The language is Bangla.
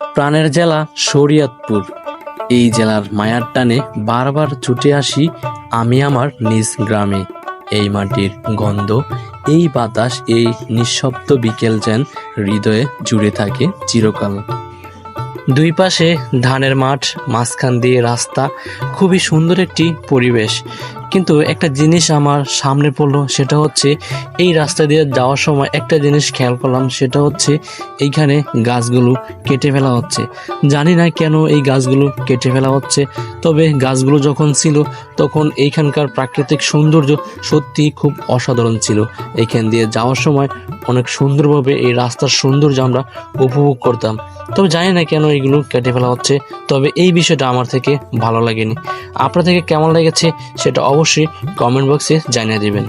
প্রাণের জেলা শরীয়তপুর। এই জেলার মায়ার টানে বারবার ছুটে আসি আমি আমার নিজ গ্রামে। এই মাটির গন্ধ, এই বাতাস, এই নিঃশব্দ বিকেল যেন হৃদয়ে জুড়ে থাকে চিরকাল। দুই পাশে ধানের মাঠ, মাঝখান দিয়ে রাস্তা, খুবই সুন্দর একটি পরিবেশ। কিন্তু একটা জিনিস আমার সামনে পড়লো, সেটা হচ্ছে এই রাস্তা দিয়ে যাওয়ার সময় একটা জিনিস খেয়াল করলাম, সেটা হচ্ছে এইখানে গাছগুলো কেটে ফেলা হচ্ছে। জানি না কেন এই গাছগুলো কেটে ফেলা হচ্ছে, তবে গাছগুলো যখন ছিল তখন এইখানকার প্রাকৃতিক সৌন্দর্য সত্যি খুব অসাধারণ ছিল। এইখান দিয়ে যাওয়ার সময় অনেক সুন্দরভাবে এই রাস্তার সৌন্দর্য আমরা উপভোগ করতাম। তবে জানি না কেন এগুলো কেটে ফেলা হচ্ছে, তবে এই বিষয়টা আমার থেকে ভালো লাগেনি। আপনার থেকে কেমন লেগেছে সেটা অবশ্যই কমেন্ট বক্সে জানিয়ে দেবেন।